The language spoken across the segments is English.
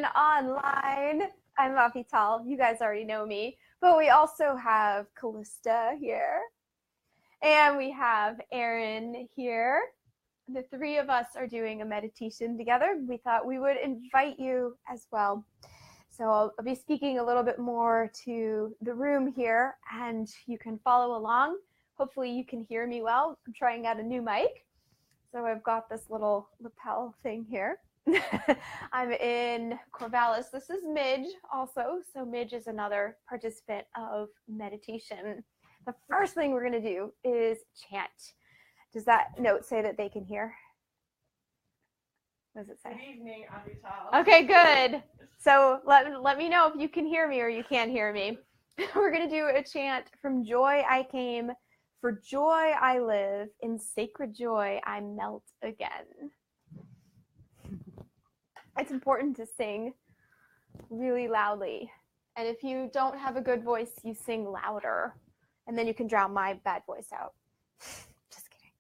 everyone online. I'm Avital. You guys already know me. But we also have Callista here. And we have Aaron here. The three of us are doing a meditation together. We thought we would invite you as well. So I'll be speaking a little bit more to the room here, and you can follow along. Hopefully you can hear me well. I'm trying out a new mic. So I've got this little lapel thing here. I'm in Corvallis. This is Midge also. So Midge is another participant of meditation. The first thing we're going to do is chant. Does that note say that they can hear? What does it say? Good evening, Avital. Okay, good. So let me know if you can hear me or you can't hear me. We're going to do a chant. From joy I came, for joy I live, in sacred joy I melt again. It's important to sing really loudly. And if you don't have a good voice, you sing louder. And then you can drown my bad voice out. Just kidding.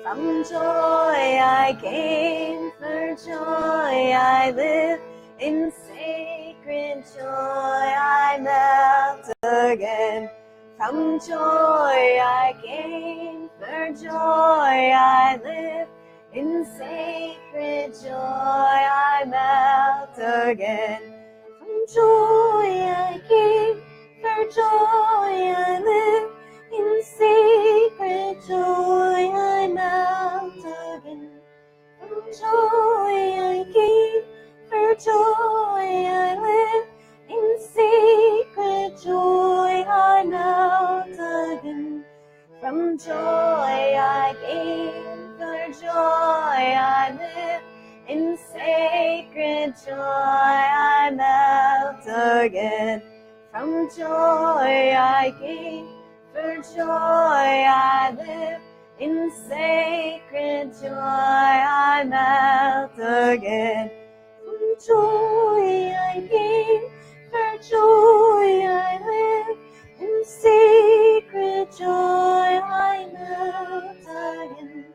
From joy I came, for joy I live, in sacred joy I melt again. From joy I came, for joy I live, in sacred joy I melt again. From joy I came, for joy I live, in sacred joy I melt again. From joy I came, for joy I live, in sacred joy I melt again. From joy I came, for joy I live, in sacred joy I melt again. From joy I came, for joy I live, in sacred joy I melt again. From joy I came, for joy I live, in sacred joy I melt again. From joy I came, for joy I live, in sacred joy I melt again.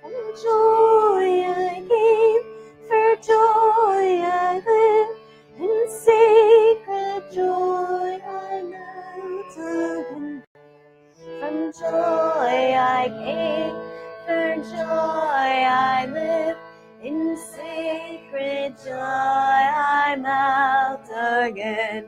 From joy I came, for joy I live, in sacred joy I melt again. From joy I came, for joy I live, in sacred joy I melt again.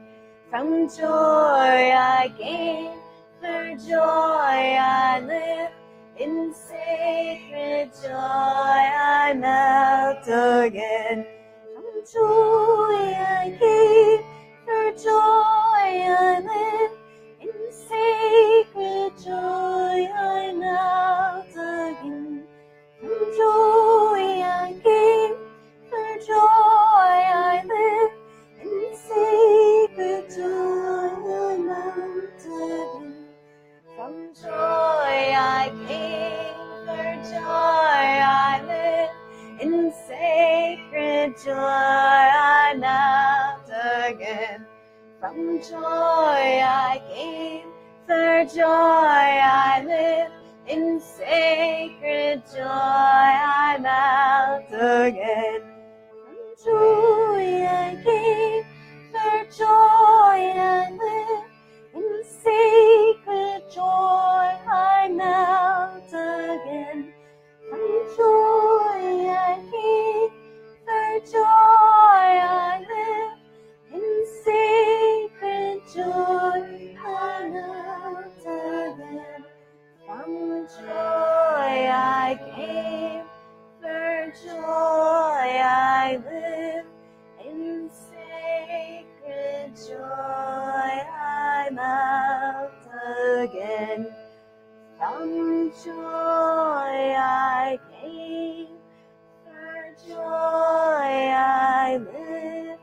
From joy I came, for joy I live, in sacred joy I melt again. From joy I came, for joy I live, in sacred joy I melt again. From joy I came, for joy I live, in sacred joy I melt again. From joy I came, for joy I live, in sacred joy I melt again. From joy I came, for joy I live, in sacred joy I melt again. From joy I came, for joy I live, in sacred joy I melt again. From joy I came, for joy I live, in sacred joy I melt again. From joy I came, for joy I live,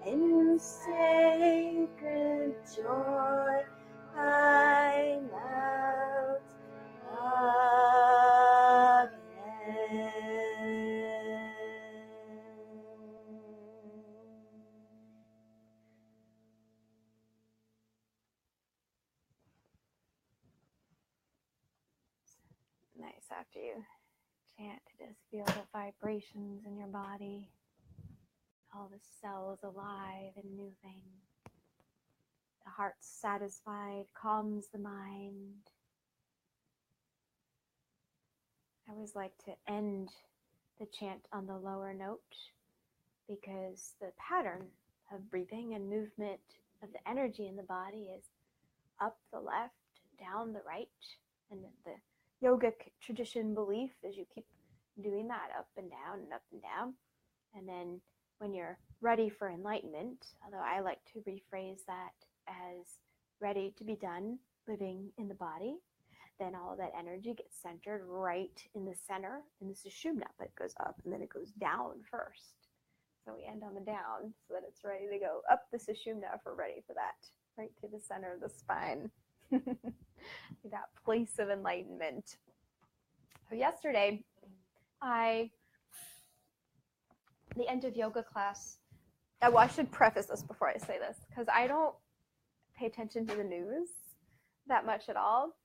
in sacred joy I melt again. after you chant to just feel the vibrations in your body, all the cells alive and moving. The heart's satisfied, calms the mind. I always like to end the chant on the lower note because the pattern of breathing and movement of the energy in the body is up the left, down the right. And the yogic tradition belief is you keep doing that up and down and up and down. And then when you're ready for enlightenment, although I like to rephrase that as ready to be done living in the body, then all of that energy gets centered right in the center, in the sushumna, but it goes up and then it goes down first. So we end on the down so that it's ready to go up the sushumna if we're ready for that, right to the center of the spine. That place of enlightenment. So yesterday, the end of yoga class, well, I should preface this before I say this, because I don't pay attention to the news that much at all.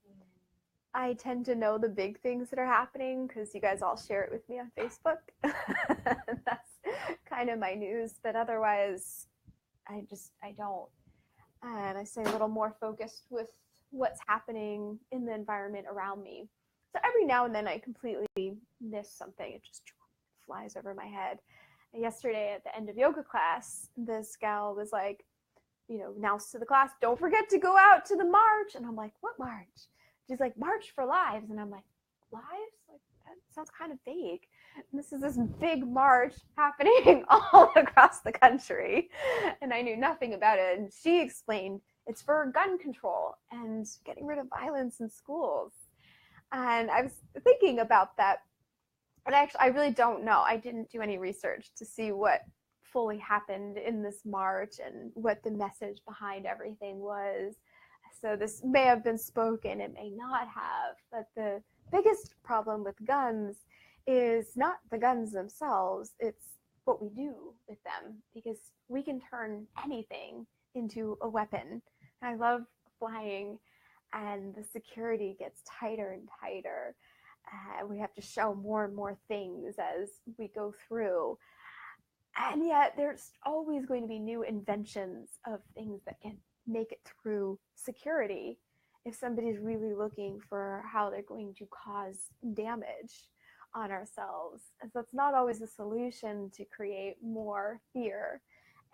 I tend to know the big things that are happening because you guys all share it with me on Facebook. That's kind of my news, but otherwise, I don't. And I stay a little more focused with what's happening in the environment around me. So every now and then I completely miss something. It just flies over my head. And yesterday at the end of yoga class, this gal was like, announced to the class, don't forget to go out to the march. And I'm like, what march? She's like, March for Lives. And I'm like, lives? Like, that sounds kind of vague. And this is this big march happening all across the country. And I knew nothing about it. And she explained it's for gun control and getting rid of violence in schools. And I was thinking about that. And actually, I really don't know. I didn't do any research to see what fully happened in this march and what the message behind everything was. So this may have been spoken, it may not have, but the biggest problem with guns is not the guns themselves, it's what we do with them, because we can turn anything into a weapon. And I love flying, and the security gets tighter and tighter. We have to show more and more things as we go through. And yet there's always going to be new inventions of things that can make it through security if somebody's really looking for how they're going to cause damage on ourselves. And so it's not always a solution to create more fear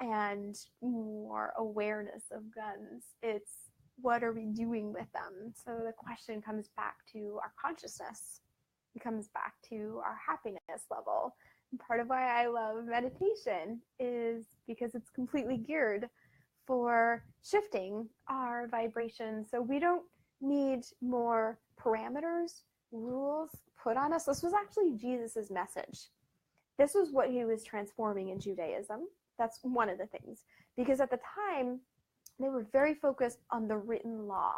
and more awareness of guns. It's what are we doing with them? So the question comes back to our consciousness. It comes back to our happiness level. And part of why I love meditation is because it's completely geared for shifting our vibration. So we don't need more parameters, rules put on us. This was actually Jesus's message. This was what he was transforming in Judaism. That's one of the things. Because at the time, they were very focused on the written law.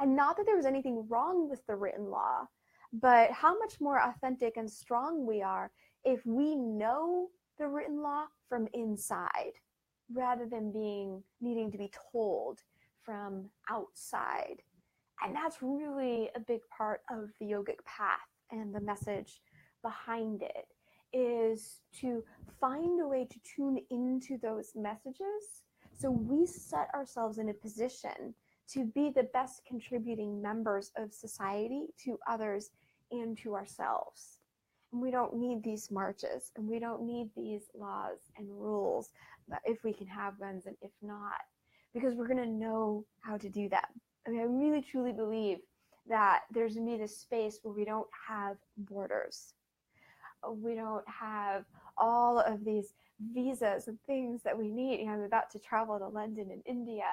And not that there was anything wrong with the written law, but how much more authentic and strong we are if we know the written law from inside, rather than needing to be told from outside. And that's really a big part of the yogic path, and the message behind it is to find a way to tune into those messages so we set ourselves in a position to be the best contributing members of society to others and to ourselves. And we don't need these marches, and we don't need these laws and rules if we can have guns and if not, because we're going to know how to do them. I mean, I really truly believe that there's going to be this space where we don't have borders. We don't have all of these visas and things that we need. I'm about to travel to London and India,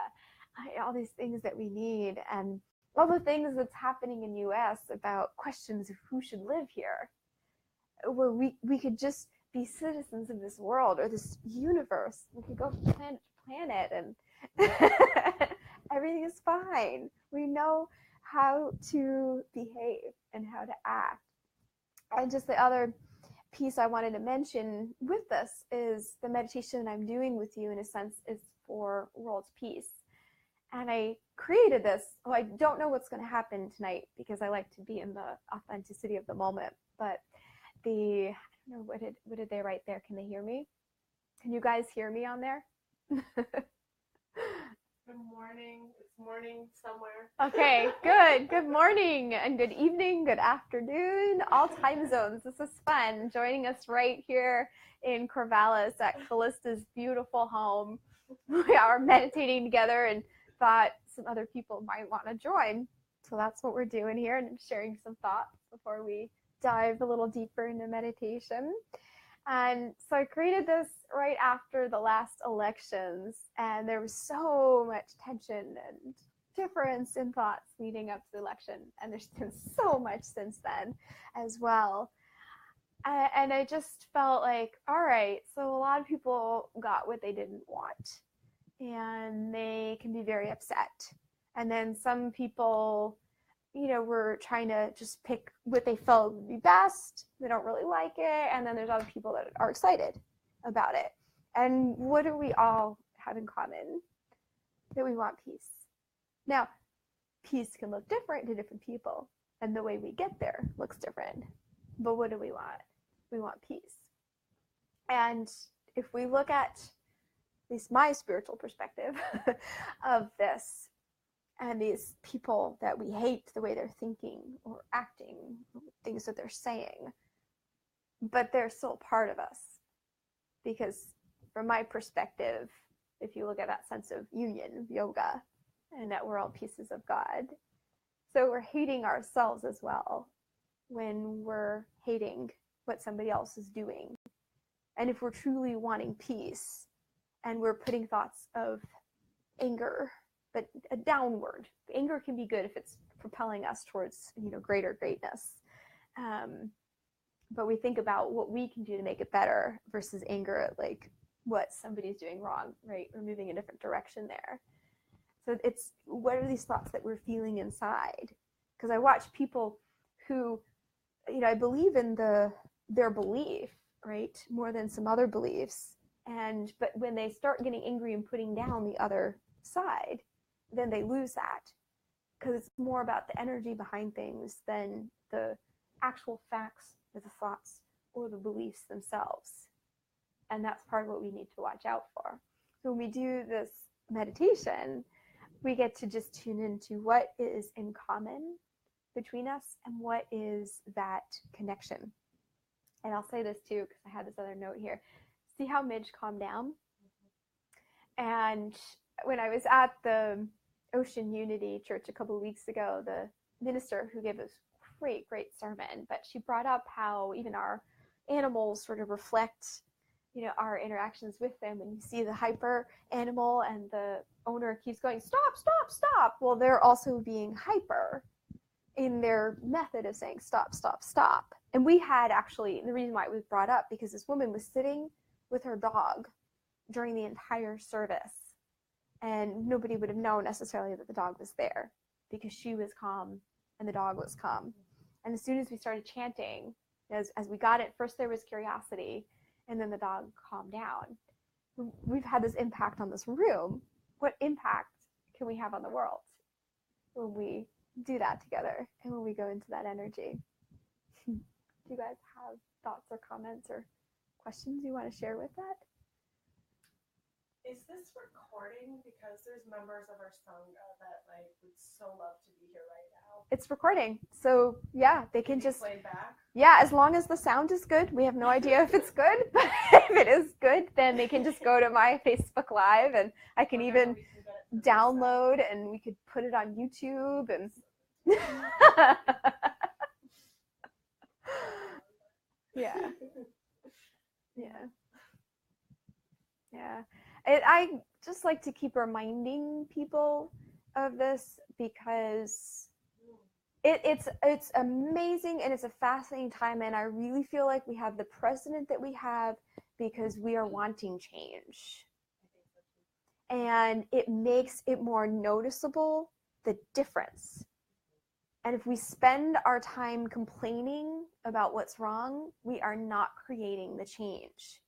all these things that we need, and all the things that's happening in US about questions of who should live here, where we could just be citizens of this world or this universe. We could go from planet to planet and everything is fine. We know how to behave and how to act. And just the other piece I wanted to mention with this is the meditation I'm doing with you, in a sense, is for world peace. And I created this. Oh, I don't know what's going to happen tonight because I like to be in the authenticity of the moment. But I don't know, what did they write there? Can they hear me? Can you guys hear me on there? Good morning. It's morning somewhere. Okay, good. Good morning and good evening, good afternoon, all time zones. This is fun. Joining us right here in Corvallis at Callista's beautiful home. We are meditating together and thought some other people might want to join. So that's what we're doing here, and I'm sharing some thoughts before we dive a little deeper into meditation. And so I created this right after the last elections, and there was so much tension and difference in thoughts leading up to the election. And there's been so much since then as well. And I just felt like, all right, so a lot of people got what they didn't want, and they can be very upset. And then some people, were trying to just pick what they felt would be best. They don't really like it. And then there's other people that are excited about it. And what do we all have in common? That we want peace. Now, peace can look different to different people, and the way we get there looks different. But what do we want? We want peace. And if we look at least my spiritual perspective of this, and these people that we hate the way they're thinking or acting, things that they're saying, but they're still part of us. Because from my perspective, if you look at that sense of union, of yoga, and that we're all pieces of God, so we're hating ourselves as well when we're hating what somebody else is doing. And if we're truly wanting peace, and we're putting thoughts of anger, but a downward. Anger can be good if it's propelling us towards, greater greatness. But we think about what we can do to make it better versus anger at like what somebody's doing wrong, right? We're moving a different direction there. So it's, what are these thoughts that we're feeling inside? Because I watch people who, I believe in their belief, right? More than some other beliefs. But when they start getting angry and putting down the other side, then they lose that, because it's more about the energy behind things than the actual facts or the thoughts or the beliefs themselves. And that's part of what we need to watch out for. So when we do this meditation, we get to just tune into what is in common between us and what is that connection. And I'll say this too, because I had this other note here. See how Midge calmed down? And when I was at the Ocean Unity Church a couple of weeks ago, the minister who gave us great sermon, but she brought up how even our animals sort of reflect, our interactions with them. And you see the hyper animal and the owner keeps going, stop, stop, stop. Well, they're also being hyper in their method of saying stop, stop, stop. And we had actually, the reason why it was brought up, because this woman was sitting with her dog during the entire service. And nobody would have known necessarily that the dog was there, because she was calm and the dog was calm. And as soon as we started chanting, as we got it, first there was curiosity, and then the dog calmed down. We've had this impact on this room. What impact can we have on the world when we do that together and when we go into that energy? Do you guys have thoughts or comments or questions you want to share with that? Is this recording? Because there's members of our Sangha that would so love to be here right now. It's recording. So yeah, they can just play back. Yeah, as long as the sound is good. We have no idea if it's good, but if it is good, then they can just go to my Facebook Live, and I can even download, and we could put it on YouTube and yeah. I just like to keep reminding people of this, because it's amazing, and it's a fascinating time, and I really feel like we have the president that we have because we are wanting change. And it makes it more noticeable, the difference. And if we spend our time complaining about what's wrong, we are not creating the change.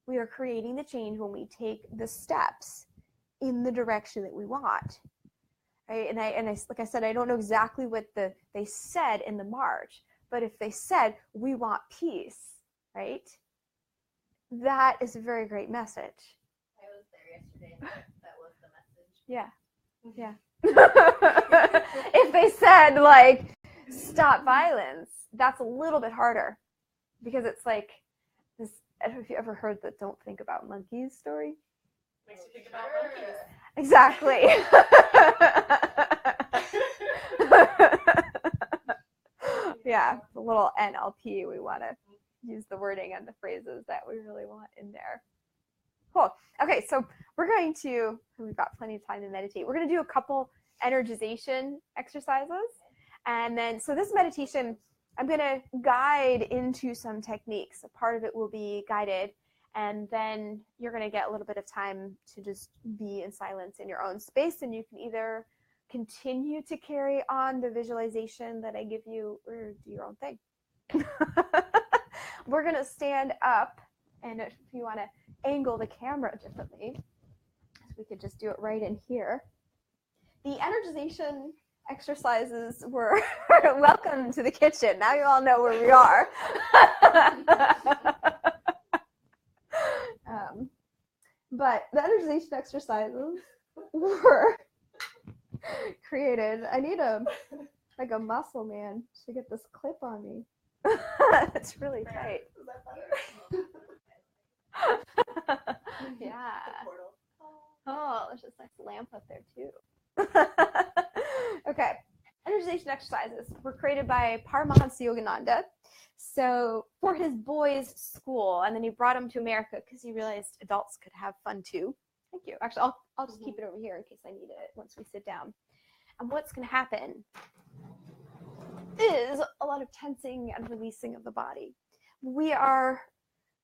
We are creating the change when we take the steps in the direction that we want. Right? And I like I said, I don't know exactly what they said in the march, but if they said we want peace, right? That is a very great message. I was there yesterday and that was the message. Yeah. Yeah. If they said like stop violence, that's a little bit harder because it's like this. I don't know if you ever heard the "Don't think about monkeys" story. Makes you think about monkeys. Exactly. Yeah, the little NLP. We want to use the wording and the phrases that we really want in there. Cool. Okay, so we've got plenty of time to meditate. We're going to do a couple energization exercises. And then, so this meditation, I'm going to guide into some techniques. A part of it will be guided. And then you're going to get a little bit of time to just be in silence in your own space. And you can either continue to carry on the visualization that I give you or do your own thing. We're going to stand up. And if you want to angle the camera differently, we could just do it right in here. The energization exercises were welcome to the kitchen. Now you all know where we are. But the energization exercises were created. I need a muscle man to get this clip on me. It's really tight. Is that better? Yeah. The portal. Oh, there's this nice lamp up there too. Okay. Energization exercises were created by Paramahansa Yogananda. So for his boys' school, and then he brought them to America because he realized adults could have fun too. Thank you. Actually, I'll just keep it over here in case I need it once we sit down. And what's going to happen is a lot of tensing and releasing of the body. We are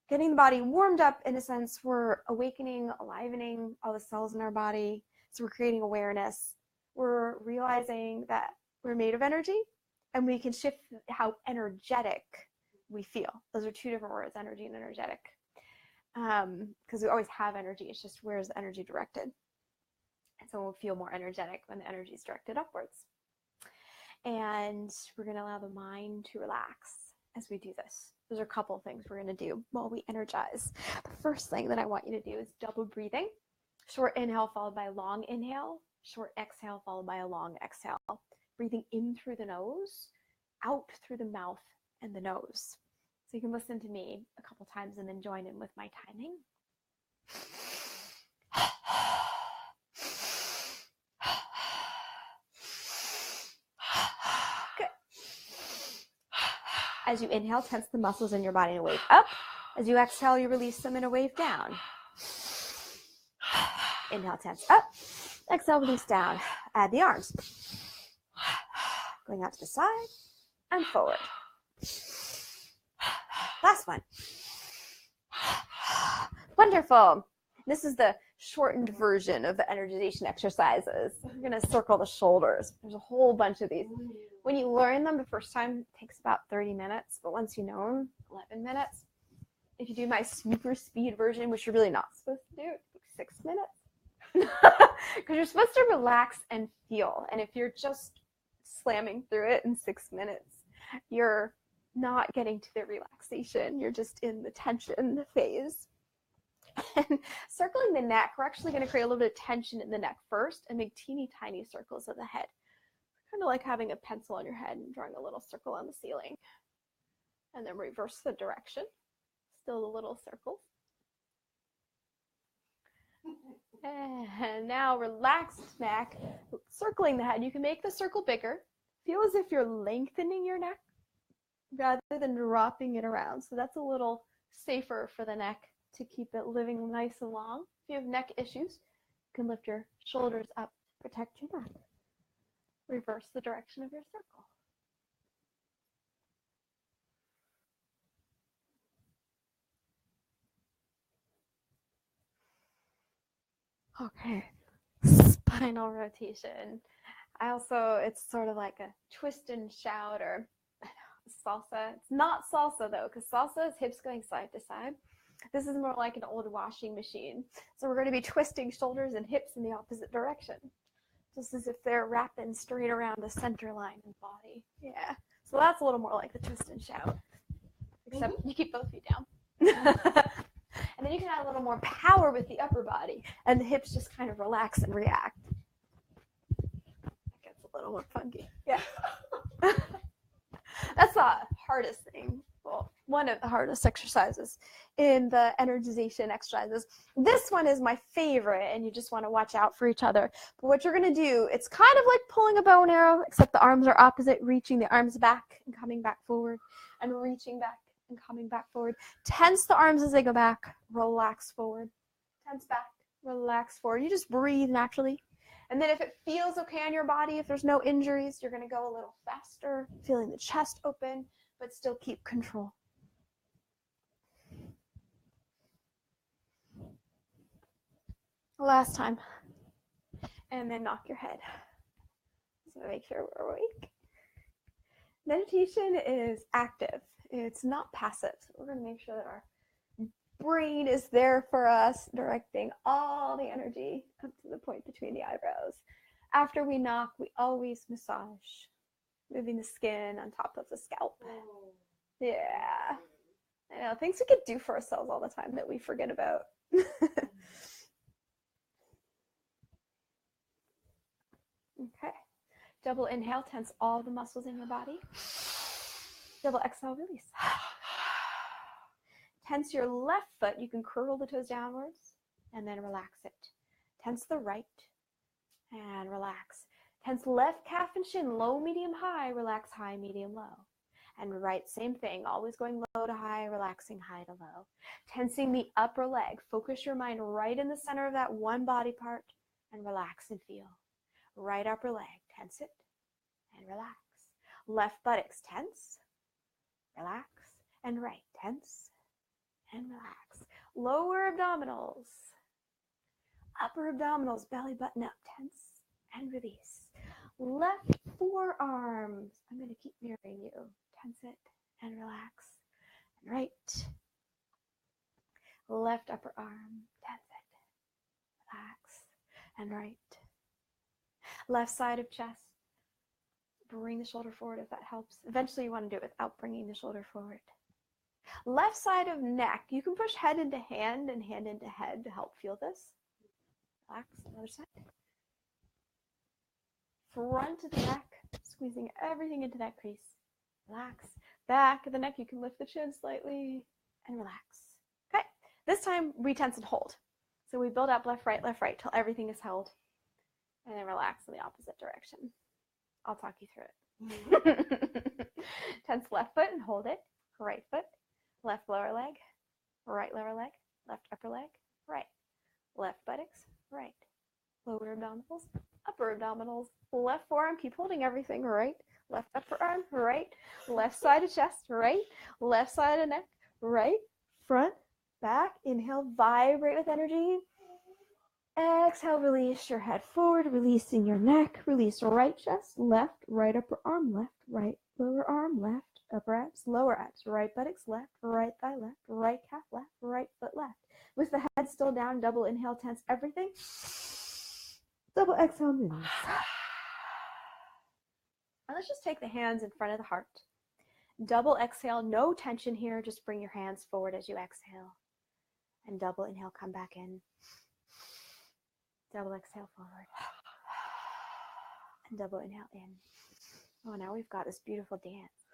getting the body warmed up in a sense. We're awakening, alivening all the cells in our body. So we're creating awareness. We're realizing that we're made of energy and we can shift how energetic we feel. Those are two different words, energy and energetic. Because we always have energy. It's just where's the energy directed? And so we'll feel more energetic when the energy is directed upwards. And we're going to allow the mind to relax as we do this. There's a couple things we're going to do while we energize. The first thing that I want you to do is double breathing. Short inhale followed by a long inhale. Short exhale followed by a long exhale. Breathing in through the nose, out through the mouth and the nose. So you can listen to me a couple times and then join in with my timing. Good. As you inhale, tense the muscles in your body in a wave up. As you exhale, you release them in a wave down. Inhale, tense up. Exhale, release down. Add the arms. Going out to the side and forward. Last one. Wonderful. This is the shortened version of the energization exercises. We're going to circle the shoulders. There's a whole bunch of these. When you learn them the first time, it takes about 30 minutes, but once you know them, 11 minutes. If you do my super speed version, which you're really not supposed to do, it takes 6 minutes. Because you're supposed to relax and feel. And if you're just slamming through it in 6 minutes, you're not getting to the relaxation. You're just in the tension phase. And circling the neck, we're actually going to create a little bit of tension in the neck first and make teeny tiny circles of the head. Kind of like having a pencil on your head and drawing a little circle on the ceiling. And then reverse the direction. Still the little circles. And now relaxed neck, circling the head. You can make the circle bigger. Feel as if you're lengthening your neck rather than dropping it around. So that's a little safer for the neck to keep it living nice and long. If you have neck issues, you can lift your shoulders up to protect your neck. Reverse the direction of your circle. Okay, spinal rotation. It's sort of like a twist and shout or salsa. It's not salsa though, because salsa is hips going side to side. This is more like an old washing machine. So we're going to be twisting shoulders and hips in the opposite direction, just as if they're wrapping straight around the center line of the body. Yeah. So that's a little more like the twist and shout, except you keep both feet down. And then you can add a little more power with the upper body, and the hips just kind of relax and react. That gets a little more funky. Yeah. That's the hardest thing. Well, one of the hardest exercises in the energization exercises. This one is my favorite, and you just want to watch out for each other. But what you're going to do, it's kind of like pulling a bow and arrow, except the arms are opposite, reaching the arms back and coming back forward, and reaching back and coming back forward. Tense the arms as they go back, relax forward. Tense back, relax forward. You just breathe naturally. And then if it feels okay on your body, if there's no injuries, you're going to go a little faster, feeling the chest open, but still keep control. Last time. And then knock your head. So make sure we're awake. Meditation is active. It's not passive. So we're going to make sure that our brain is there for us, directing all the energy up to the point between the eyebrows. After we knock, we always massage, moving the skin on top of the scalp. Yeah. I know, things we could do for ourselves all the time that we forget about. Okay. Double inhale, tense all the muscles in your body. Double exhale, release. Tense your left foot. You can curl the toes downwards and then relax it. Tense the right and relax. Tense left calf and shin, low, medium, high. Relax high, medium, low. And right, same thing, always going low to high, relaxing high to low. Tensing the upper leg. Focus your mind right in the center of that one body part and relax and feel. Right upper leg, tense it and relax. Left buttocks, tense, relax, and right, tense and relax. Lower abdominals, upper abdominals, belly button up, tense and release. Left forearms, I'm going to keep mirroring you. Tense it and relax. And right. Left upper arm, tense it, relax, and right. Left side of chest, bring the shoulder forward if that helps. Eventually you want to do it without bringing the shoulder forward. Left side of neck, you can push head into hand and hand into head to help feel this. Relax, other side. Front of the neck, squeezing everything into that crease. Relax. Back of the neck, you can lift the chin slightly and relax. Okay, this time we tense and hold. So we build up left, right, till everything is held. And then relax in the opposite direction. I'll talk you through it. Tense left foot and hold it. Right foot, left lower leg, right lower leg, left upper leg, right. Left buttocks, right. Lower abdominals, upper abdominals, left forearm, keep holding everything, right. Left upper arm, right. Left side of chest, right. Left side of neck, right. Front, back. Inhale, vibrate with energy. Exhale, release your head forward, releasing your neck. Release right chest, left, right upper arm, left, right lower arm, left, upper abs, lower abs, right buttocks, left, right thigh, left, right calf, left, right foot, left. With the head still down, double inhale, tense everything. Double exhale, release. And let's just take the hands in front of the heart. Double exhale, no tension here. Just bring your hands forward as you exhale. And double inhale, come back in. Double exhale forward. And double inhale in. Oh, now we've got this beautiful dance.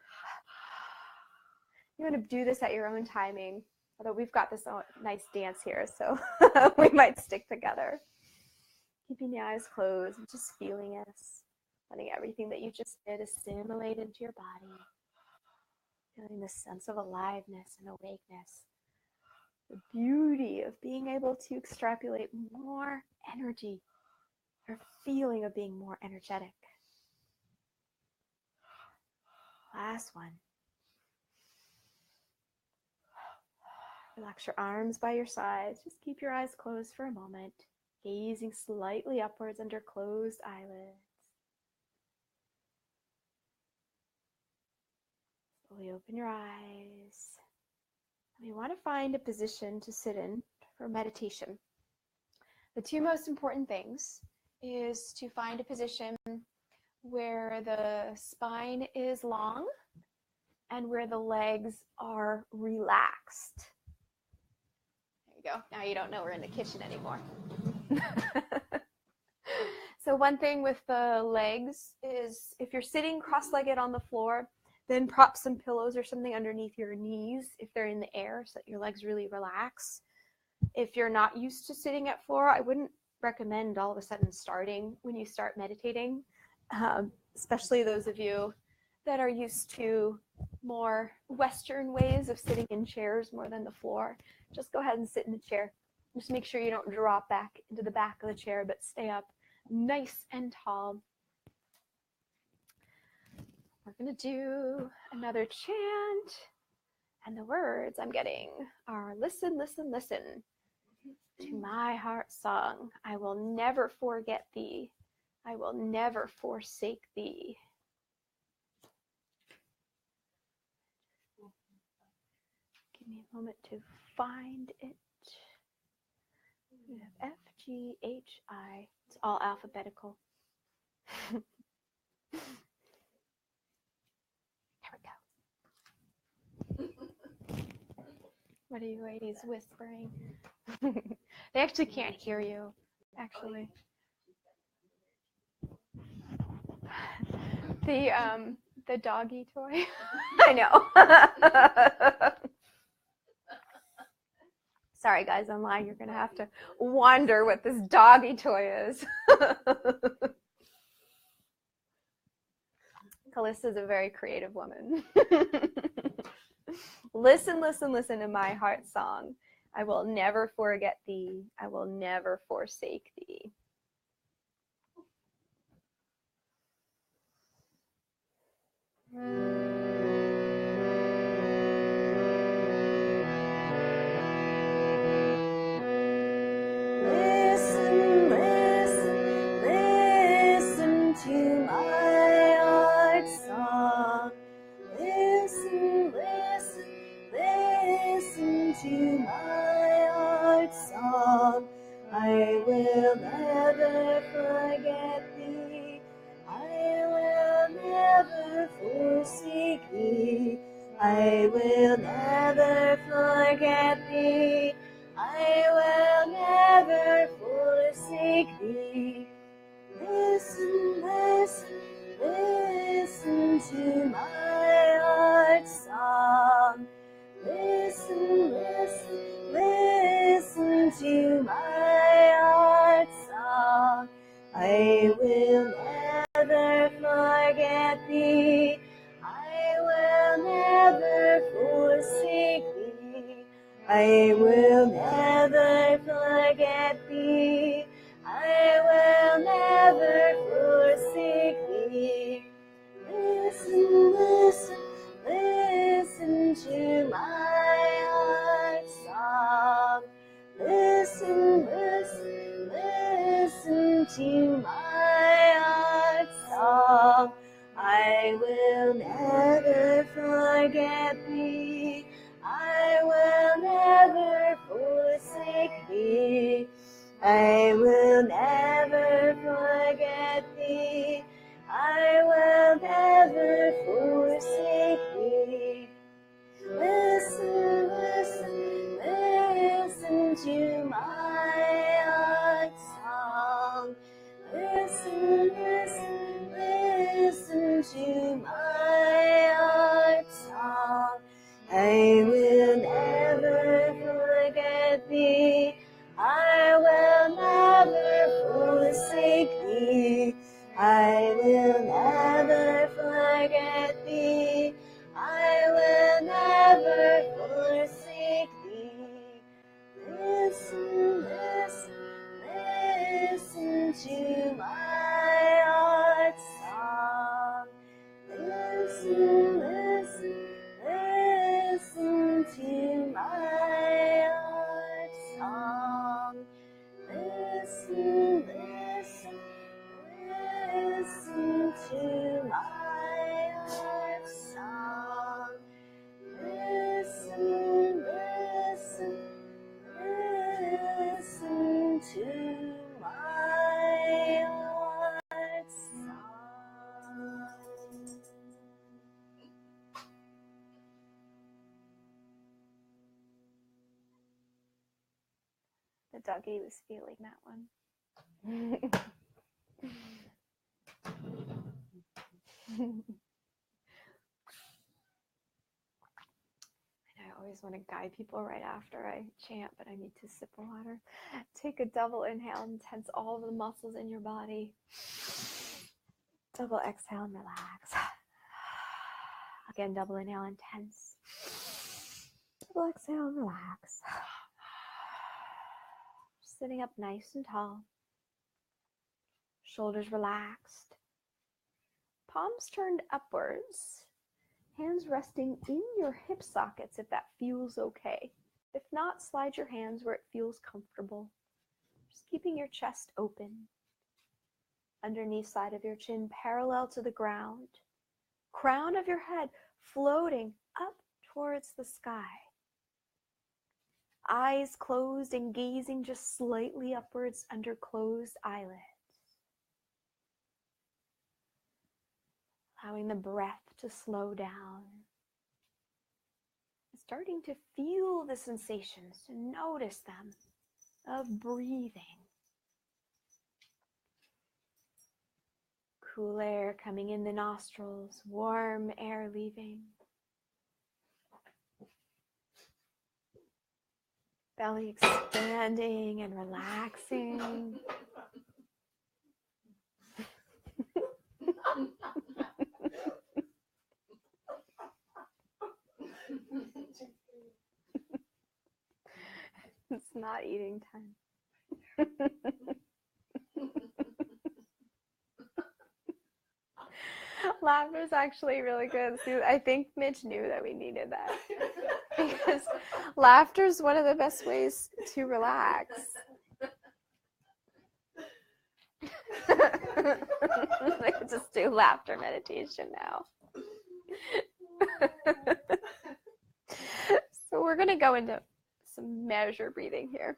You want to do this at your own timing. Although we've got this nice dance here, so we might stick together. Keeping the eyes closed, just feeling it. Letting everything that you just did assimilate into your body. Feeling this sense of aliveness and awakeness. The beauty of being able to extrapolate more energy, or feeling of being more energetic. Last one. Relax your arms by your sides. Just keep your eyes closed for a moment, gazing slightly upwards under closed eyelids. Slowly open your eyes. We want to find a position to sit in for meditation. The two most important things is to find a position where the spine is long and where the legs are relaxed. There you go. Now you don't know we're in the kitchen anymore. So one thing with the legs is if you're sitting cross-legged on the floor, then prop some pillows or something underneath your knees if they're in the air so that your legs really relax. If you're not used to sitting at floor, I wouldn't recommend all of a sudden starting when you start meditating, especially those of you that are used to more Western ways of sitting in chairs more than the floor. Just go ahead and sit in the chair. Just make sure you don't drop back into the back of the chair, but stay up nice and tall. We're going to do another chant, and the words I'm getting are listen, listen, listen to my heart song. I will never forget thee. I will never forsake thee. Give me a moment to find it. We have F, G, H, I. It's all alphabetical. There we go. What are you ladies whispering? They actually can't hear you, actually. The doggy toy. I know. Sorry guys, online you're gonna have to wonder what this doggy toy is. Callista's a very creative woman. Listen, listen, listen to my heart song. I will never forget thee. I will never forsake thee. Listen, listen, listen to my heart song. Listen, listen, listen to my heart song. I will never forget thee. I will never forsake thee. I will never forget thee. I will never forsake thee. Listen, listen, listen to my heart song. Listen, listen, listen to my heart song. I will never forget thee. I will never forsake thee. I will never forget thee. I will never forsake thee. Listen, listen, listen to my heart song. Listen, listen, listen to my heart song. I will never forget thee. I will never forsake thee. I will never forget thee. I will never forsake thee. Listen, listen, listen to my heart song. Listen, listen, listen to my heart song. I will never forget thee. I will never forsake thee. I will never forget thee. I will never forsake thee. Listen, listen, listen to my Dougie was feeling that one. I always want to guide people right after I chant, but I need to sip of water. Take a double inhale and tense all of the muscles in your body. Double exhale and relax. Again, double inhale and tense. Double exhale and relax. Sitting up nice and tall. Shoulders relaxed. Palms turned upwards. Hands resting in your hip sockets if that feels okay. If not, slide your hands where it feels comfortable. Just keeping your chest open. Underneath side of your chin parallel to the ground. Crown of your head floating up towards the sky. Eyes closed and gazing just slightly upwards under closed eyelids. Allowing the breath to slow down. Starting to feel the sensations, to notice them, of breathing. Cool air coming in the nostrils, warm air leaving. Belly expanding and relaxing. It's not eating time. Laughter is actually really good. So I think Mitch knew that we needed that. Because laughter is one of the best ways to relax. I could just do laughter meditation now. So we're going to go into some measured breathing here.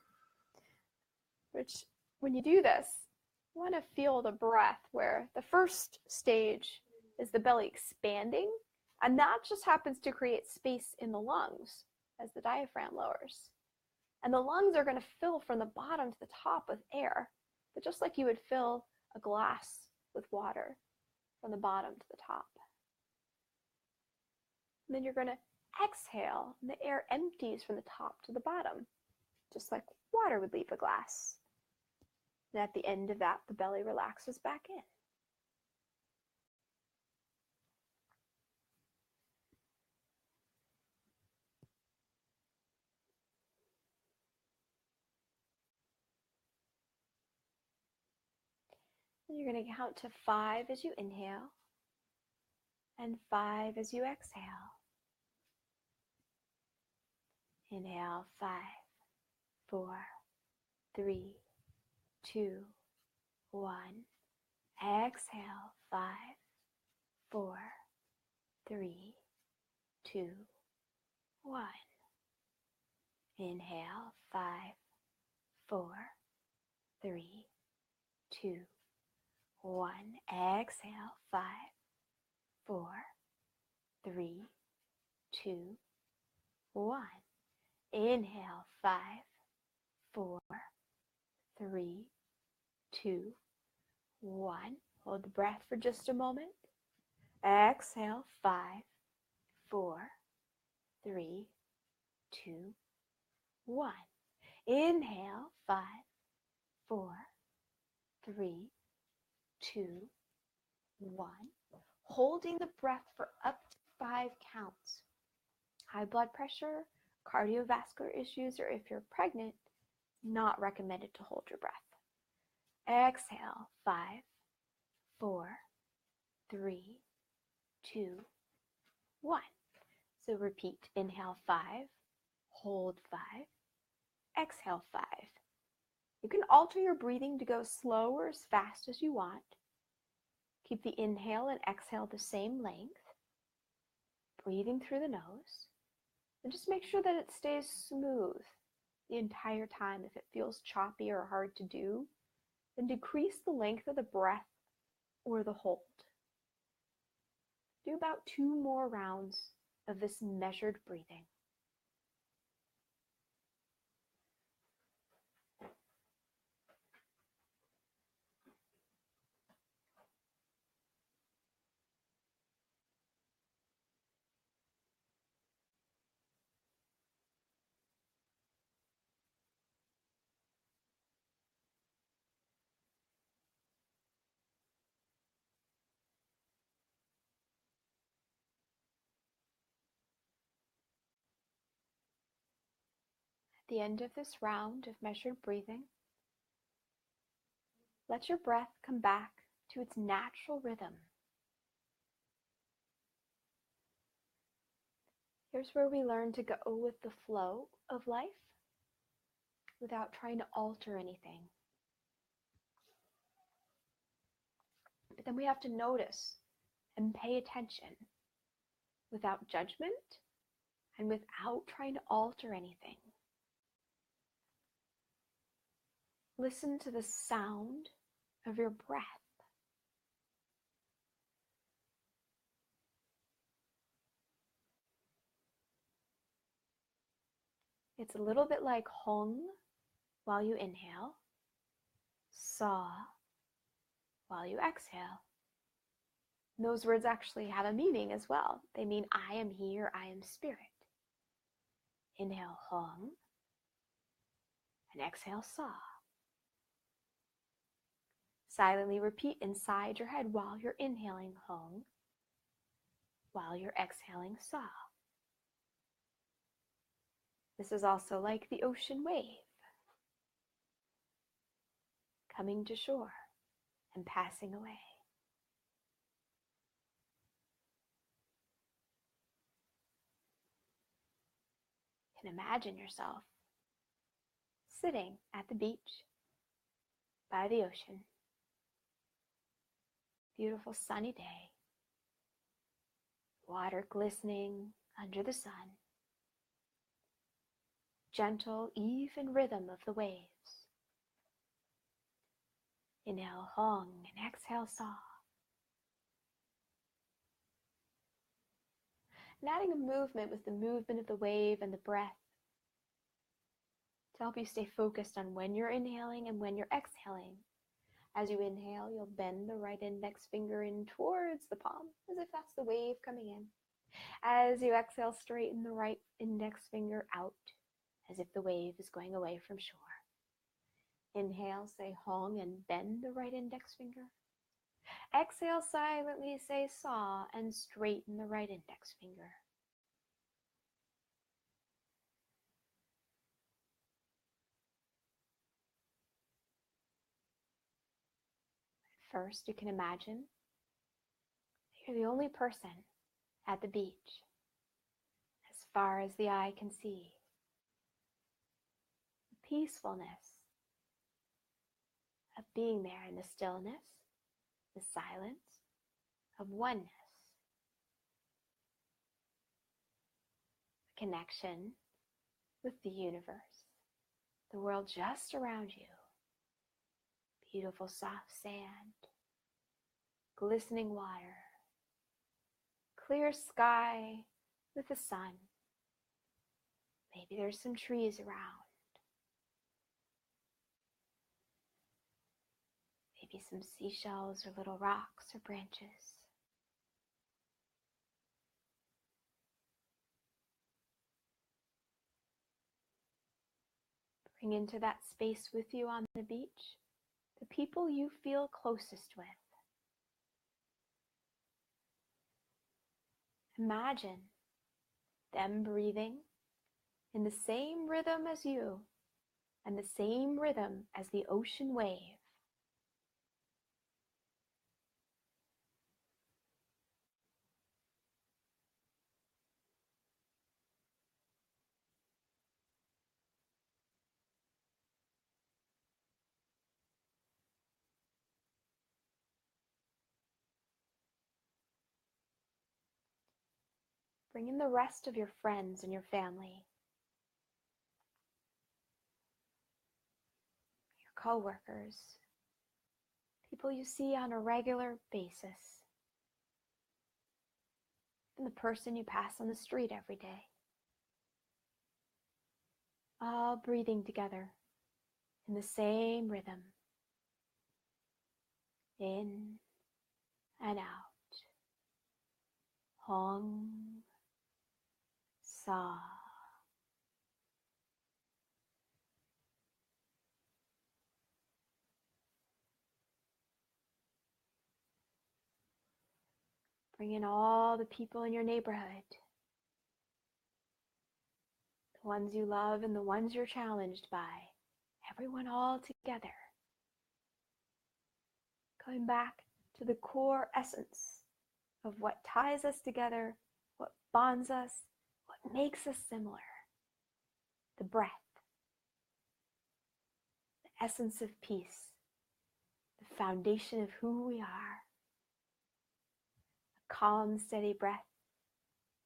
Which, when you do this, you want to feel the breath where the first stage is the belly expanding, and that just happens to create space in the lungs as the diaphragm lowers. And the lungs are going to fill from the bottom to the top with air, but just like you would fill a glass with water from the bottom to the top. And then you're going to exhale, and the air empties from the top to the bottom, just like water would leave a glass. And at the end of that, the belly relaxes back in. And you're going to count to 5 as you inhale, and 5 as you exhale. Inhale, 5, 4, 3, 2, 1. Exhale, 5, 4, 3, 2, 1. Inhale, 5, 4, 3, 2, 1. Exhale, 5, 4, 3, 2, 1. Inhale, 5, 4, 3, 2, 1. Hold the breath for just a moment. Exhale, 5, 4, 3, 2, 1. Inhale, 5, 4, 3, 2, 1. Holding the breath for up to 5 counts. High blood pressure, cardiovascular issues, or if you're pregnant, not recommended to hold your breath. Exhale, 5, 4, 3, 2, 1. So repeat. Inhale, 5, hold 5, exhale 5. You can alter your breathing to go slow or as fast as you want. Keep the inhale and exhale the same length. Breathing through the nose. And just make sure that it stays smooth the entire time. If it feels choppy or hard to do, then decrease the length of the breath or the hold. Do about 2 more rounds of this measured breathing. the end of this round of measured breathing, let your breath come back to its natural rhythm. Here's where we learn to go with the flow of life without trying to alter anything. But then we have to notice and pay attention without judgment and without trying to alter anything. Listen to the sound of your breath. It's a little bit like hong while you inhale, sa while you exhale. And those words actually have a meaning as well. They mean I am here, I am spirit. Inhale hong and exhale sa. Silently repeat inside your head while you're inhaling hong, while you're exhaling sa. This is also like the ocean wave, coming to shore and passing away. You can imagine yourself sitting at the beach by the ocean. Beautiful sunny day, water glistening under the sun, gentle, even rhythm of the waves. Inhale hong and exhale sa. And adding a movement with the movement of the wave and the breath to help you stay focused on when you're inhaling and when you're exhaling. As you inhale, you'll bend the right index finger in towards the palm, as if that's the wave coming in. As you exhale, straighten the right index finger out, as if the wave is going away from shore. Inhale, say hong and bend the right index finger. Exhale, silently say sa and straighten the right index finger. First, you can imagine you're the only person at the beach, as far as the eye can see. The peacefulness of being there in the stillness, the silence of oneness. The connection with the universe, the world just around you. Beautiful soft sand, glistening water, clear sky with the sun. Maybe there's some trees around. Maybe some seashells or little rocks or branches. Bring into that space with you on the beach the people you feel closest with. Imagine them breathing in the same rhythm as you and the same rhythm as the ocean wave. Bring in the rest of your friends and your family, your coworkers, people you see on a regular basis, and the person you pass on the street every day. All breathing together in the same rhythm, in and out, hong, sa. Bring in all the people in your neighborhood, the ones you love and the ones you're challenged by, everyone all together. Going back to the core essence of what ties us together, what bonds us, what makes us similar. The breath, the essence of peace, the foundation of who we are. A calm, steady breath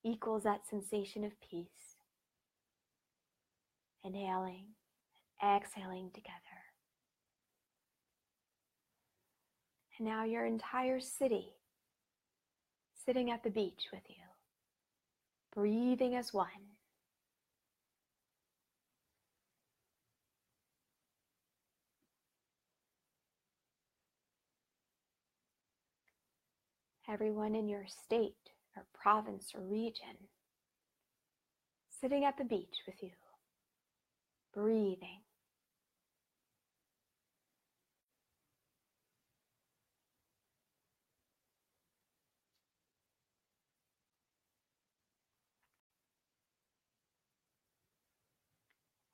equals that sensation of peace. Inhaling and exhaling together. And now your entire city sitting at the beach with you, breathing as one. Everyone in your state or province or region sitting at the beach with you, breathing.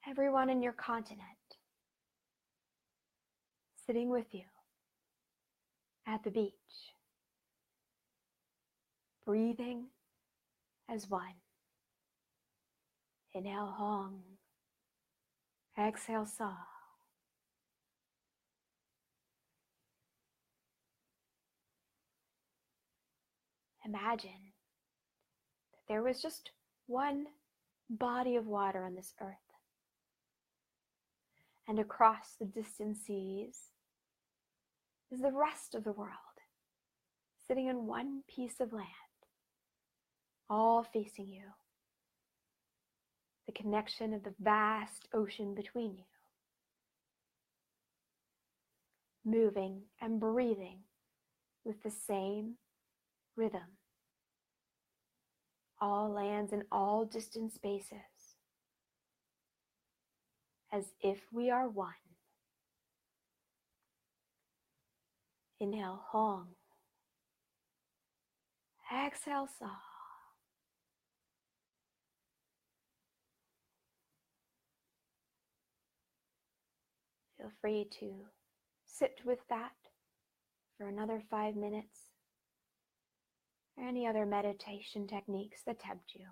Everyone in your continent sitting with you at the beach, breathing as one. Inhale Hong, exhale Sa. Imagine that there was just one body of water on this earth, and across the distant seas is the rest of the world, sitting in one piece of land, all facing you. The connection of the vast ocean between you. Moving and breathing with the same rhythm. All lands in all distant spaces. As if we are one. Inhale Hong. Exhale Sa. Feel free to sit with that for another 5 minutes, or any other meditation techniques that tempt you.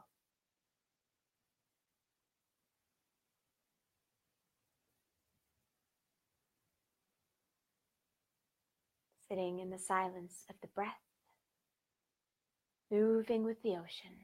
Sitting in the silence of the breath, moving with the ocean.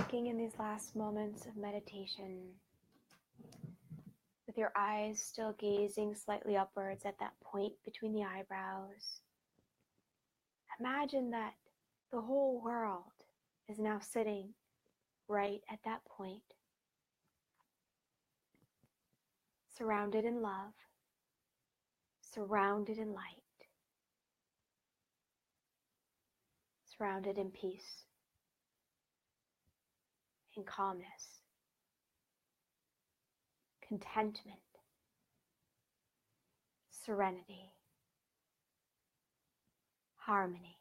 Taking in these last moments of meditation, with your eyes still gazing slightly upwards at that point between the eyebrows, imagine that the whole world is now sitting right at that point, surrounded in love, surrounded in light, surrounded in peace, in calmness, contentment, serenity, harmony.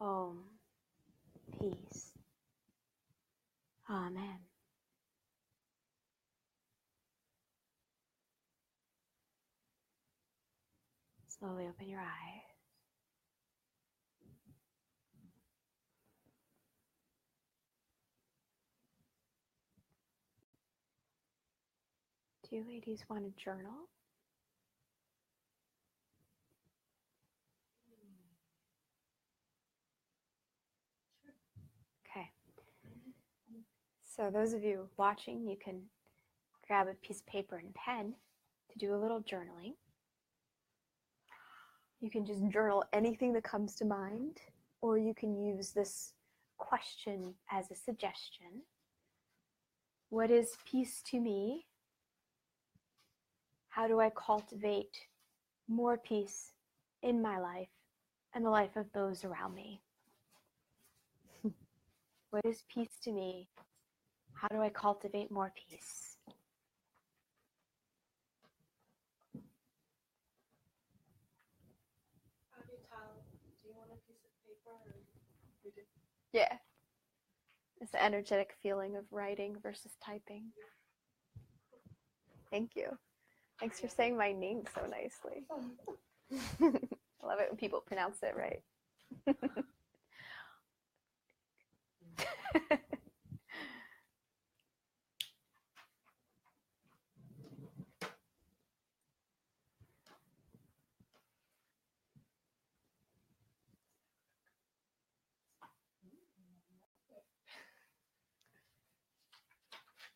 Om, peace. Amen. Slowly open your eyes. Do you ladies want to journal? Okay. So those of you watching, you can grab a piece of paper and pen to do a little journaling. You can just journal anything that comes to mind, or you can use this question as a suggestion. What is peace to me? How do I cultivate more peace in my life and the life of those around me? What is peace to me? How do I cultivate more peace? Avital, do you want a piece of paper? Or we did? Yeah. It's the energetic feeling of writing versus typing. Thank you. Thanks for saying my name so nicely. I love it when people pronounce it right.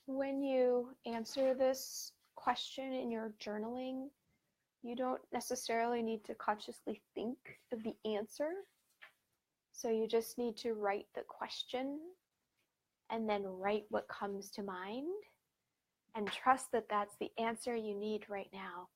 When you answer this question in your journaling, you don't necessarily need to consciously think of the answer. So you just need to write the question and then write what comes to mind and trust that that's the answer you need right now.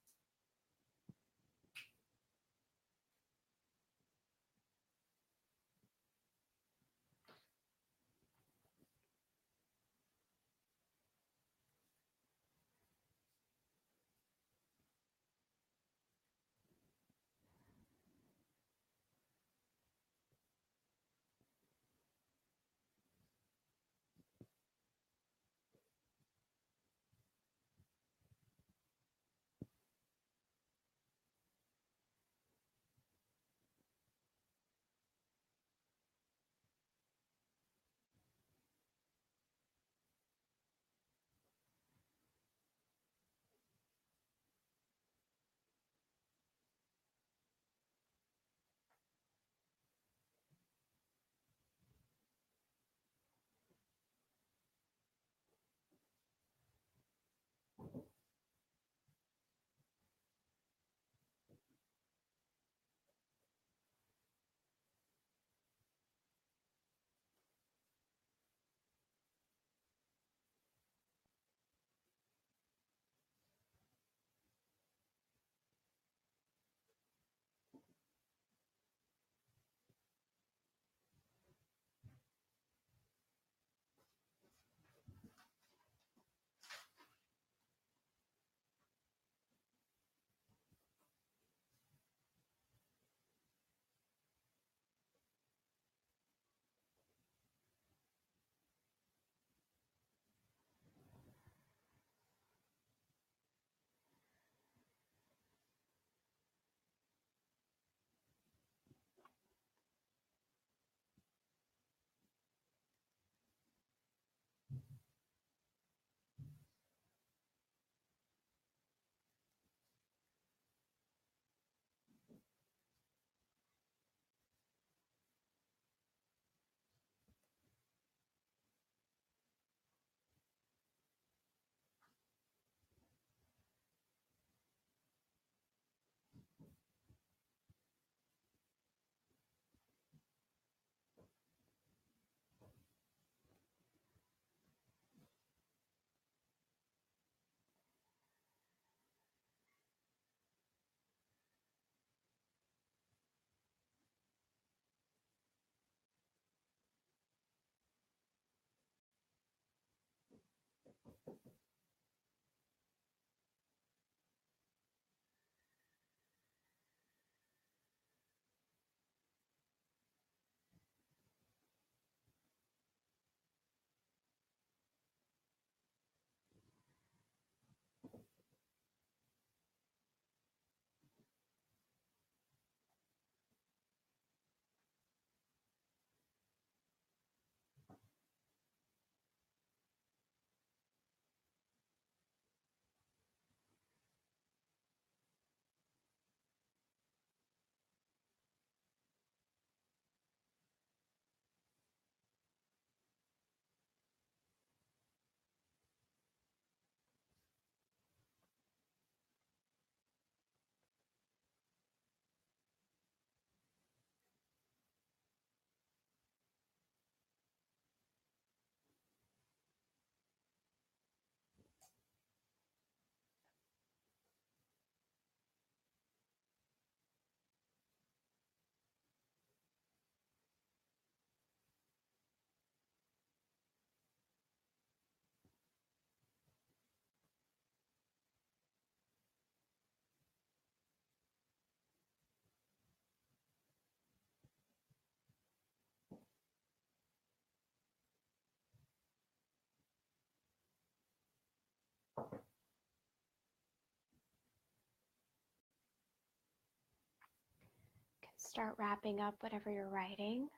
Start wrapping up whatever you're writing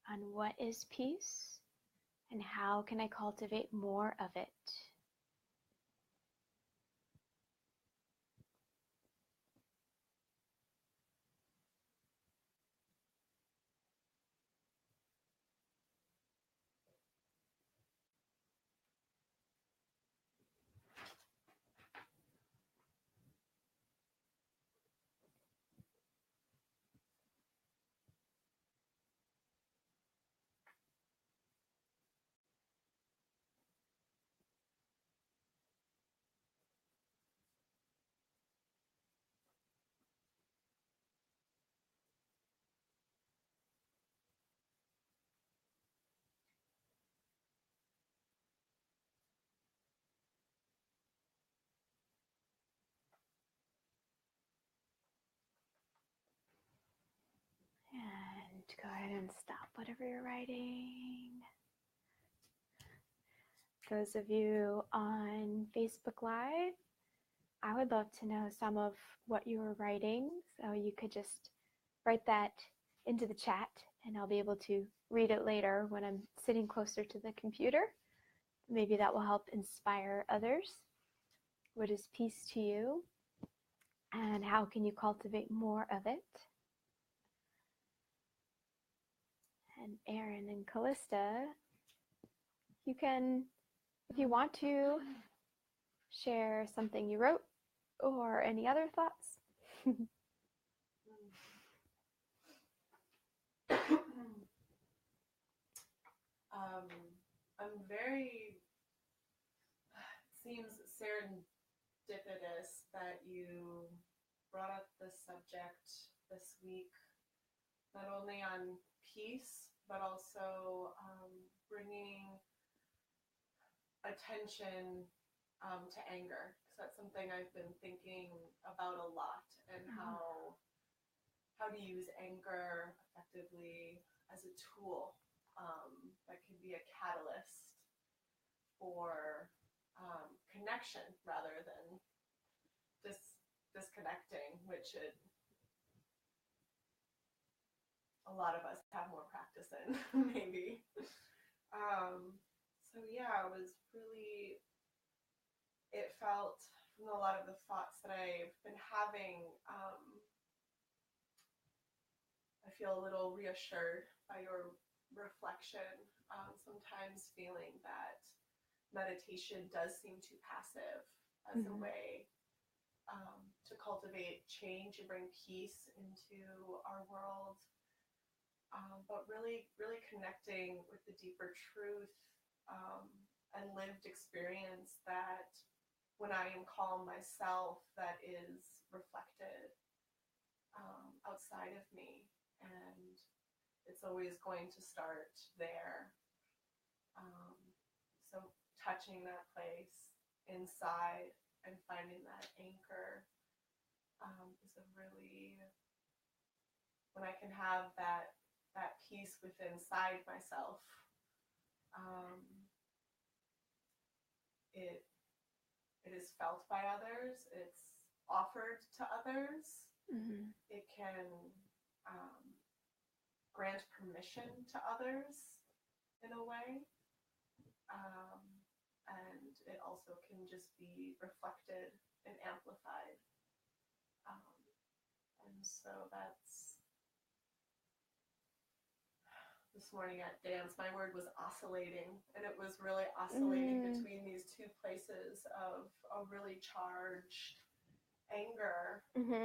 on what is peace and how can I cultivate more of it. And go ahead and stop whatever you're writing. Those of you on Facebook Live, I would love to know some of what you were writing. So you could just write that into the chat and I'll be able to read it later when I'm sitting closer to the computer. Maybe that will help inspire others. What is peace to you? And how can you cultivate more of it? And Aaron and Callista, you can, if you want to, share something you wrote or any other thoughts. I'm very, it seems serendipitous that you brought up this subject this week, not only on peace, but also bringing attention to anger. Because that's something I've been thinking about a lot, and how to use anger effectively as a tool that can be a catalyst for connection rather than disconnecting, which a lot of us have more practice in, maybe. So yeah, it felt from a lot of the thoughts that I've been having, I feel a little reassured by your reflection, sometimes feeling that meditation does seem too passive as a way to cultivate change and bring peace into our world, but really connecting with the deeper truth and lived experience that when I am calm myself, that is reflected outside of me. And it's always going to start there. So touching that place inside and finding that anchor is a really, when I can have that peace within inside myself, it is felt by others, it's offered to others, it can grant permission to others in a way, and it also can just be reflected and amplified. And so that's, this morning at dance, my word was oscillating, and it was really oscillating between these two places of a really charged anger and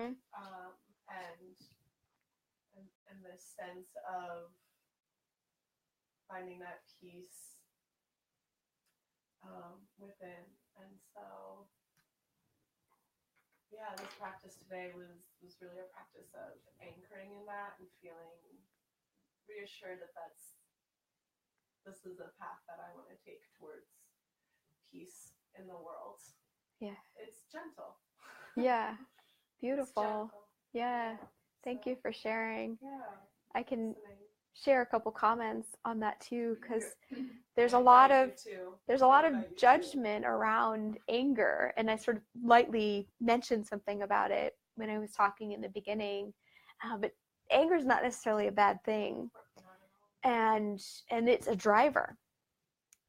this sense of finding that peace within. And so yeah, this practice today was really a practice of anchoring in that and feeling reassured that this is a path that I want to take towards peace in the world. Yeah. It's gentle. Yeah. Beautiful. Yeah. Thank you for sharing. Yeah. I can Listening. share a couple comments on that too, because there's a lot of judgment around anger, and I sort of lightly mentioned something about it when I was talking in the beginning, but anger is not necessarily a bad thing, and it's a driver,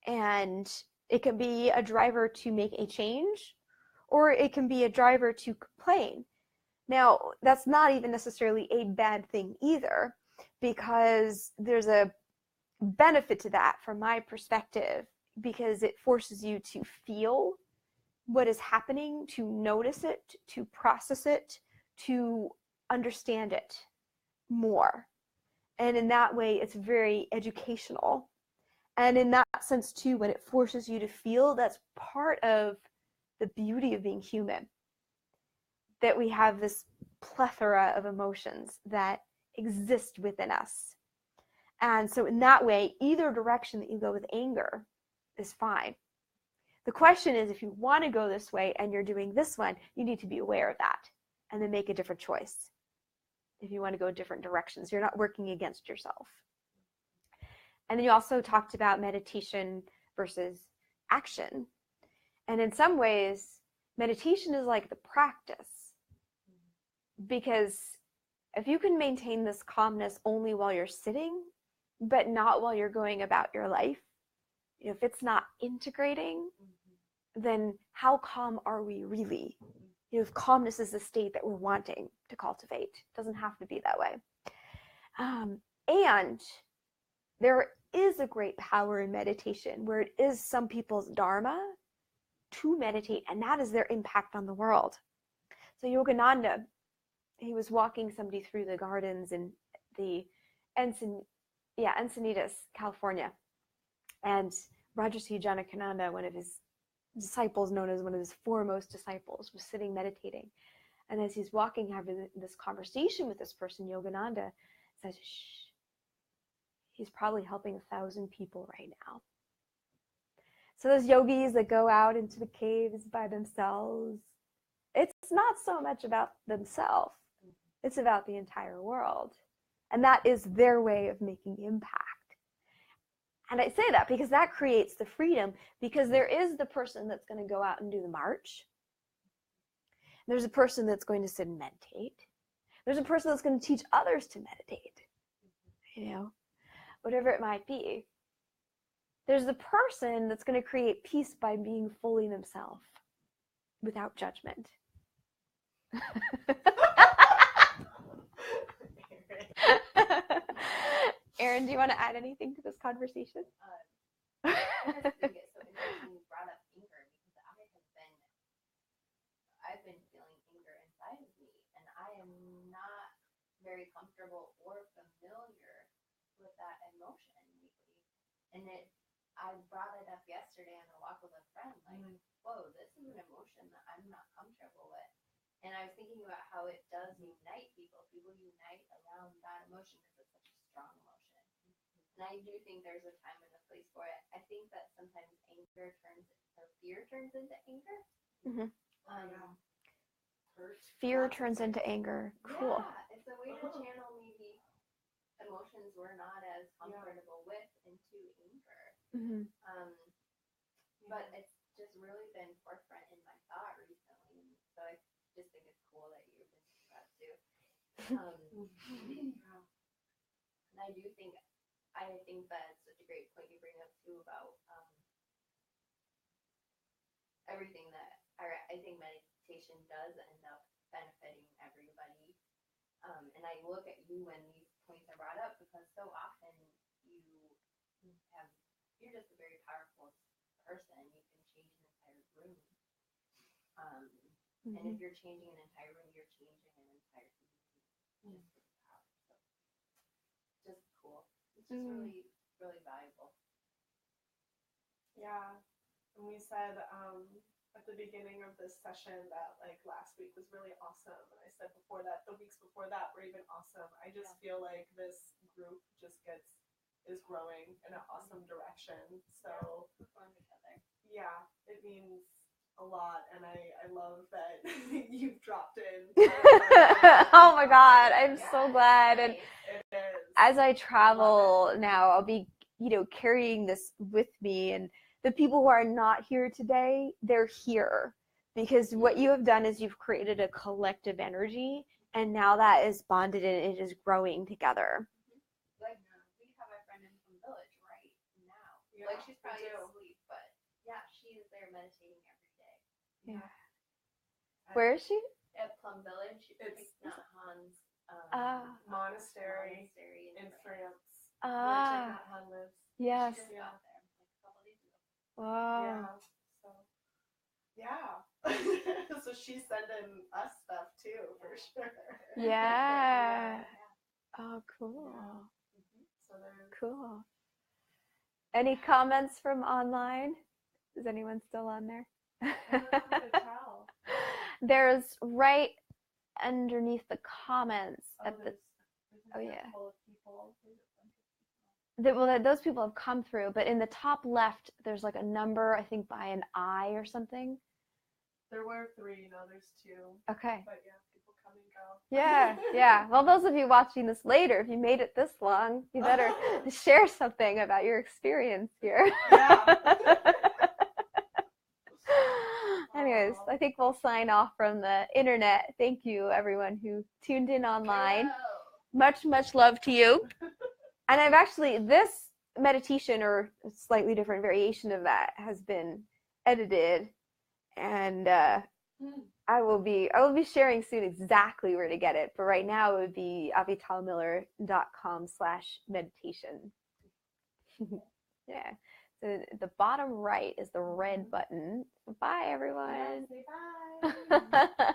and it can be a driver to make a change, or it can be a driver to complain. Now, that's not even necessarily a bad thing either, because there's a benefit to that from my perspective, because it forces you to feel what is happening, to notice it, to process it, to understand it more. And in that way, it's very educational. And in that sense too, when it forces you to feel, that's part of the beauty of being human, that we have this plethora of emotions that exist within us. And so in that way, either direction that you go with anger is fine. The question is, if you want to go this way and you're doing this one, you need to be aware of that and then make a different choice. If you want to go different directions, you're not working against yourself. And then you also talked about meditation versus action. And in some ways, meditation is like the practice, because if you can maintain this calmness only while you're sitting, but not while you're going about your life, if it's not integrating, then how calm are we really? If calmness is the state that we're wanting to cultivate, it doesn't have to be that way. And there is a great power in meditation, where it is some people's dharma to meditate, and that is their impact on the world. So Yogananda, he was walking somebody through the gardens in the Encinitas, California, and Rajarsi Janakananda, one of his disciples, known as one of his foremost disciples, was sitting meditating. And as he's walking, having this conversation with this person, Yogananda says, "Shh, he's probably helping 1,000 people right now." So those yogis that go out into the caves by themselves, it's not so much about themselves. It's about the entire world. And that is their way of making impact. And I say that because that creates the freedom, because there is the person that's going to go out and do the march. There's a person that's going to sit and meditate. There's a person that's going to teach others to meditate. Whatever it might be. There's the person that's going to create peace by being fully themselves, without judgment. Erin, do you want to add anything to this conversation? I just think it's so interesting you brought up anger, because I've been feeling anger inside of me, and I am not very comfortable or familiar with that emotion lately. And I brought it up yesterday on a walk with a friend, like, whoa, this is an emotion that I'm not comfortable with. And I was thinking about how it does unite people. People unite around that emotion because it's such a strong emotion. And I do think there's a time and a place for it. I think that sometimes anger fear turns into anger. Mhm. Hurt. Fear Lots of turns into things. anger. Cool. Yeah, it's a way to channel maybe emotions we're not as comfortable with into anger. Mm-hmm. But it's just really been forefront in my thought recently. So I just think it's cool that you're thinking about it too. And I think that's such a great point you bring up too about everything that I think meditation does end up benefiting everybody. And I look at you when these points are brought up because so often you're just a very powerful person. You can change an entire room. And if you're changing an entire room, you're changing an entire community. Just cool. It's just really, really valuable. Yeah. And we said at the beginning of this session that like last week was really awesome. And I said before that, the weeks before that were even awesome. I just feel like this group just is growing in an awesome direction. So yeah, it means a lot, and I love that you've dropped in. Oh my God, I'm so glad. And as I travel now, I'll be, carrying this with me. And the people who are not here today, they're here because what you have done is you've created a collective energy, and now that is bonded and it is growing together. Like we have a friend in Plum Village right now. Yeah, like she's probably asleep, but yeah, she is there meditating every day. Yeah. Where is she? At Plum Village. It's not Hans. Monastery in France. Where Thich Nhat Hanh lives. Yes. She just got there like a couple days ago. Wow. Yeah. So she's sending us stuff too, for sure. Yeah. Oh, cool. So cool. Any comments from online? Is anyone still on there? I don't know how to tell. There's right underneath the comments those people have come through, but in the top left there's like a number, I think by an I or something. There were 3, now there's 2. Okay. But yeah, people come and go. Yeah. Well, those of you watching this later, if you made it this long, you better share something about your experience here. Yeah. Anyways, I think we'll sign off from the internet. Thank you, everyone who tuned in online. Much, much love to you. And I've actually, this meditation or a slightly different variation of that has been edited, and I will be sharing soon exactly where to get it. But right now it would be avitalmiller.com/meditation. Yeah. So the bottom right is the red button. Bye, everyone. Bye.